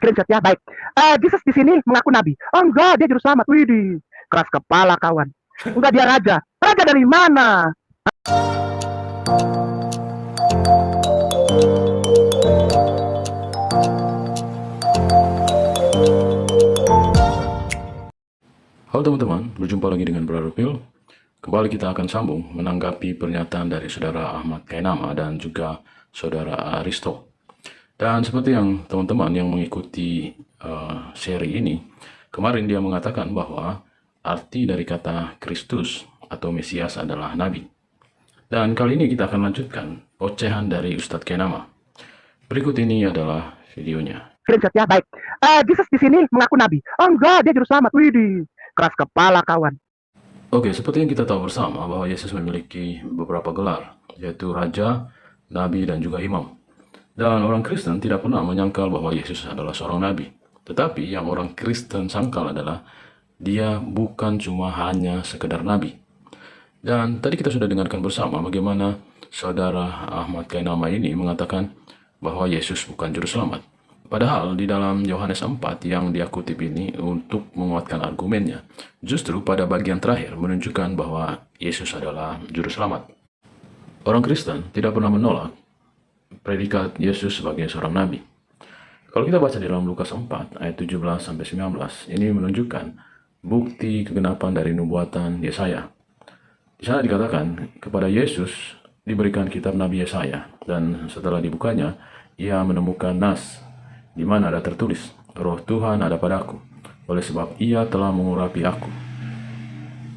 Screenshot ya, baik. Jesus di sini mengaku nabi. Oh enggak, dia juru selamat. Widih, keras kepala kawan. Enggak, dia raja. Raja dari mana? Halo teman-teman, berjumpa lagi dengan Brother Phil. Kembali kita akan sambung menanggapi pernyataan dari Saudara Ahmad Kainama dan juga Saudara Aristo. Dan seperti yang teman-teman yang mengikuti seri ini, kemarin dia mengatakan bahwa arti dari kata Kristus atau Mesias adalah Nabi. Dan kali ini kita akan lanjutkan ocehan dari Ustadz Kainama. Berikut ini adalah videonya. Screenshot ya, baik. Jesus di sini mengaku nabi. Oh enggak, dia juru selamat. Widih, keras kepala kawan. Oke, seperti yang kita tahu bersama bahwa Yesus memiliki beberapa gelar, yaitu Raja, Nabi, dan juga Imam. Dan orang Kristen tidak pernah menyangkal bahwa Yesus adalah seorang Nabi. Tetapi yang orang Kristen sangkal adalah dia bukan cuma hanya sekedar Nabi. Dan tadi kita sudah dengarkan bersama bagaimana Saudara Ahmad Kainama ini mengatakan bahwa Yesus bukan juru selamat. Padahal di dalam Yohanes 4 yang dia kutip ini untuk menguatkan argumennya, justru pada bagian terakhir menunjukkan bahwa Yesus adalah juru selamat. Orang Kristen tidak pernah menolak predikat Yesus sebagai seorang nabi. Kalau kita baca di dalam Lukas 4 ayat 17-19, ini menunjukkan bukti kegenapan dari nubuatan Yesaya. Di sana dikatakan kepada Yesus diberikan kitab Nabi Yesaya, dan setelah dibukanya ia menemukan nas di mana ada tertulis, Roh Tuhan ada padaku, oleh sebab ia telah mengurapi aku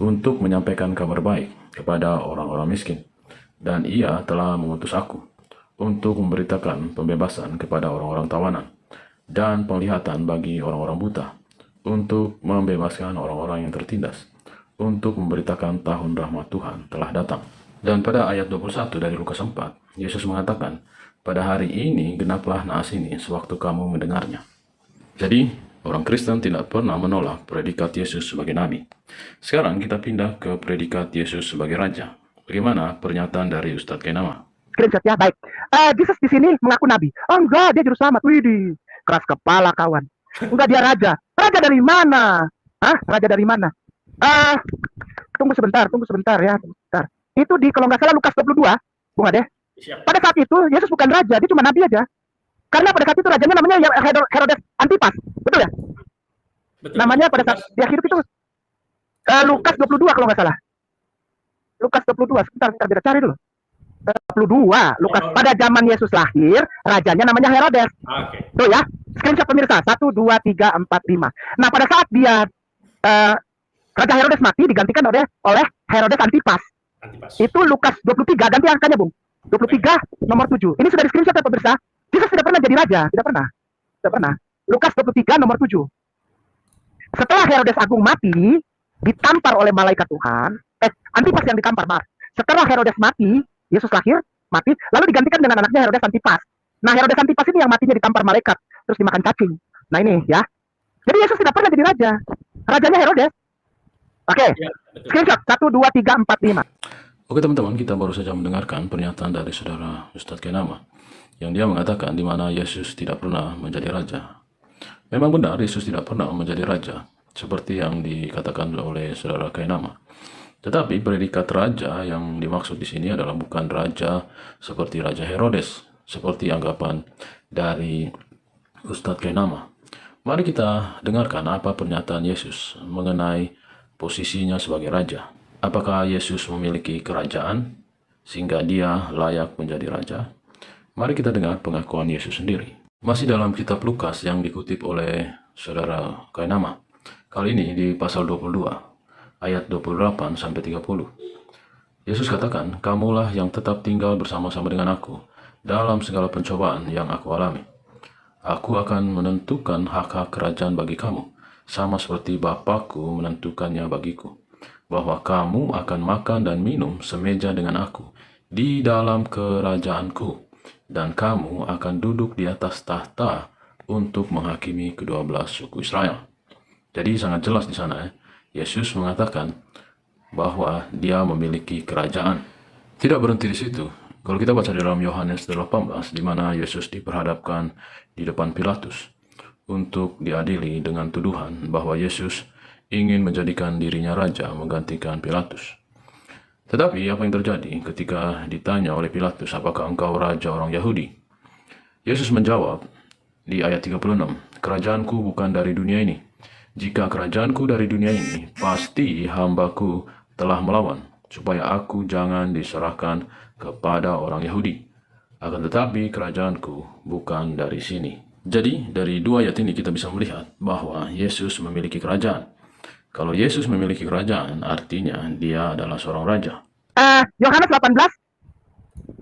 untuk menyampaikan kabar baik kepada orang-orang miskin, dan ia telah mengutus aku untuk memberitakan pembebasan kepada orang-orang tawanan dan penglihatan bagi orang-orang buta, untuk membebaskan orang-orang yang tertindas, untuk memberitakan tahun rahmat Tuhan telah datang. Dan pada ayat 21 dari Lukas 4, Yesus mengatakan, pada hari ini genaplah naas ini sewaktu kamu mendengarnya. Jadi, orang Kristen tidak pernah menolak predikat Yesus sebagai nabi. Sekarang kita pindah ke predikat Yesus sebagai raja. Bagaimana pernyataan dari Ustadz Kainama? Screenshot ya, baik. Jesus di sini mengaku nabi. Oh enggak, dia juru selamat. Widih, keras kepala kawan. Enggak, dia raja. Raja dari mana? Hah? Raja dari mana? Tunggu sebentar ya. Sebentar. Itu di kalau nggak salah Lukas 22, Bung Ade. Pada saat itu Yesus bukan raja, dia cuma nabi aja. Karena pada saat itu rajanya namanya Herodes Antipas, betul ya? Betul. Namanya pada saat dia hidup itu Lukas 22 kalau nggak salah. Lukas 22, sebentar kita cari dulu. 22, Lukas pada zaman Yesus lahir, rajanya namanya Herodes. Okay. Tuh ya, screenshot pemirsa, 1, 2, 3, 4, 5. Nah pada saat dia Raja Herodes mati digantikan oleh Herodes Antipas. Itu Lukas 23, ganti angkanya Bung. 23 nomor 7. Ini sudah di screenshot ya pemirsa. Yesus tidak pernah jadi raja, tidak pernah. Lukas 23 nomor 7. Setelah Herodes Agung mati, ditampar oleh malaikat Tuhan. Antipas yang ditampar, maaf. Setelah Herodes mati, Yesus lahir, mati, lalu digantikan dengan anaknya Herodes Antipas. Nah, Herodes Antipas ini yang matinya ditampar malaikat, terus dimakan cacing. Nah ini ya. Jadi Yesus tidak pernah jadi raja. Rajanya Herodes. Oke. Ya, screenshot 1, 2, 3, 4, 5. Oke teman-teman, kita baru saja mendengarkan pernyataan dari Saudara Ustadz Kainama yang dia mengatakan di mana Yesus tidak pernah menjadi raja. Memang benar Yesus tidak pernah menjadi raja seperti yang dikatakan oleh Saudara Kainama. Tetapi predikat raja yang dimaksud di sini adalah bukan raja seperti Raja Herodes, seperti anggapan dari Ustadz Kainama. Mari kita dengarkan apa pernyataan Yesus mengenai posisinya sebagai raja. Apakah Yesus memiliki kerajaan sehingga dia layak menjadi raja? Mari kita dengar pengakuan Yesus sendiri. Masih dalam kitab Lukas yang dikutip oleh Saudara Kainama. Kali ini di pasal 22, ayat 28-30. Yesus katakan, kamulah yang tetap tinggal bersama-sama dengan aku dalam segala pencobaan yang aku alami. Aku akan menentukan hak-hak kerajaan bagi kamu, sama seperti Bapakku menentukannya bagiku, bahwa kamu akan makan dan minum semeja dengan aku di dalam kerajaanku, dan kamu akan duduk di atas tahta untuk menghakimi ke-12 suku Israel. Jadi sangat jelas di sana ya. Yesus mengatakan bahwa dia memiliki kerajaan. Tidak berhenti di situ. Kalau kita baca dalam Yohanes 18, di mana Yesus diperhadapkan di depan Pilatus untuk diadili dengan tuduhan bahwa Yesus ingin menjadikan dirinya raja menggantikan Pilatus. Tetapi apa yang terjadi ketika ditanya oleh Pilatus, apakah engkau raja orang Yahudi? Yesus menjawab di ayat 36, kerajaanku bukan dari dunia ini. Jika kerajaanku dari dunia ini, pasti hambaku telah melawan, supaya aku jangan diserahkan kepada orang Yahudi. Akan tetapi kerajaanku bukan dari sini. Jadi dari dua ayat ini kita bisa melihat bahwa Yesus memiliki kerajaan. Kalau Yesus memiliki kerajaan, artinya dia adalah seorang raja. Yohanes 18,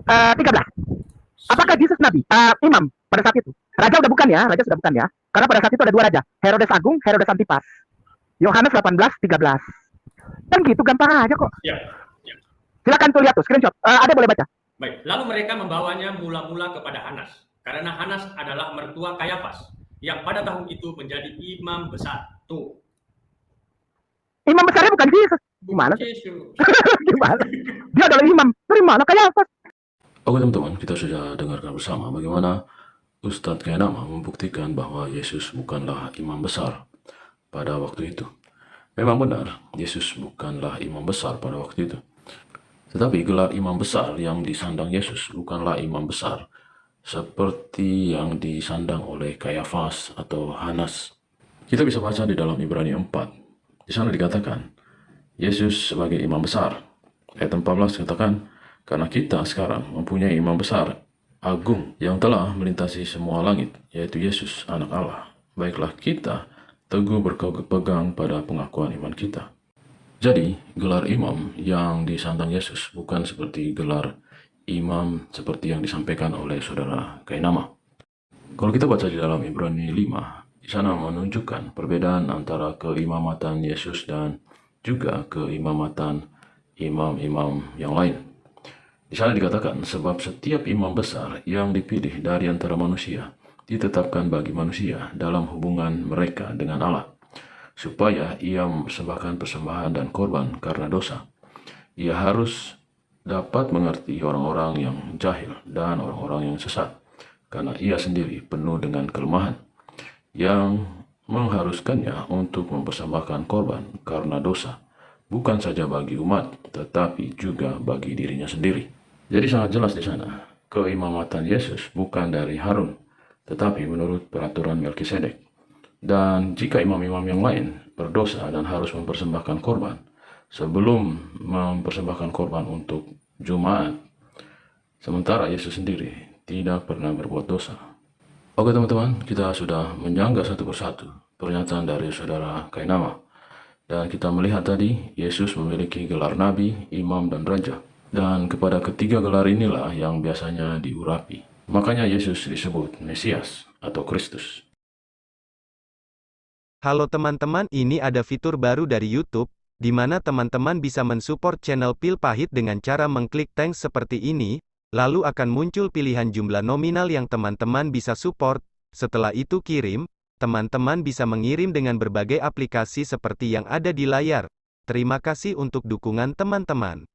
13. Apakah Yesus nabi? Imam pada saat itu. Raja udah bukan ya, raja sudah bukan ya. Karena pada saat itu ada dua raja, Herodes Agung, Herodes Antipas. Yohanes 18, 13. Kan gitu, gampang aja kok. Ya. Silakan tuh lihat tuh, screenshot. Ada boleh baca. Baik, lalu mereka membawanya mula-mula kepada Hanas, karena Hanas adalah mertua Kayafas, yang pada tahun itu menjadi imam besar. Tuh. Imam besarnya bukan Yesus. Gimana? Yesus. Gimana? Dia adalah imam. Dari mana kayak apa? Oke teman-teman, kita sudah dengarkan bersama bagaimana Ustadz Kainama membuktikan bahwa Yesus bukanlah imam besar pada waktu itu. Memang benar, Yesus bukanlah imam besar pada waktu itu. Tetapi gelar imam besar yang disandang Yesus bukanlah imam besar seperti yang disandang oleh Kayafas atau Hanas. Kita bisa baca di dalam Ibrani 4. Di sana dikatakan, Yesus sebagai imam besar. Ayat 14 katakan, karena kita sekarang mempunyai imam besar, agung, yang telah melintasi semua langit, yaitu Yesus, anak Allah. Baiklah kita teguh berpegang pada pengakuan iman kita. Jadi, gelar imam yang disandang Yesus bukan seperti gelar imam seperti yang disampaikan oleh saudara Kainama. Kalau kita baca di dalam Ibrani 5, di sana menunjukkan perbedaan antara keimamatan Yesus dan juga keimamatan imam-imam yang lain. Di sana dikatakan, sebab setiap imam besar yang dipilih dari antara manusia ditetapkan bagi manusia dalam hubungan mereka dengan Allah, supaya ia mempersembahkan persembahan dan korban karena dosa. Ia harus dapat mengerti orang-orang yang jahil dan orang-orang yang sesat, karena ia sendiri penuh dengan kelemahan, yang mengharuskannya untuk mempersembahkan korban karena dosa, bukan saja bagi umat, tetapi juga bagi dirinya sendiri. Jadi sangat jelas di sana, keimamatan Yesus bukan dari Harun, tetapi menurut peraturan Melkisedek. Dan jika imam-imam yang lain berdosa dan harus mempersembahkan korban, sebelum mempersembahkan korban untuk Jumat, sementara Yesus sendiri tidak pernah berbuat dosa. Oke teman-teman, kita sudah menyanggah satu persatu pernyataan dari saudara Kainama. Dan kita melihat tadi, Yesus memiliki gelar nabi, imam, dan raja. Dan kepada ketiga gelar inilah yang biasanya diurapi. Makanya Yesus disebut Mesias atau Kristus. Halo teman-teman, ini ada fitur baru dari YouTube, di mana teman-teman bisa mensupport channel Pil Pahit dengan cara mengklik thanks seperti ini, lalu akan muncul pilihan jumlah nominal yang teman-teman bisa support. Setelah itu kirim, teman-teman bisa mengirim dengan berbagai aplikasi seperti yang ada di layar. Terima kasih untuk dukungan teman-teman.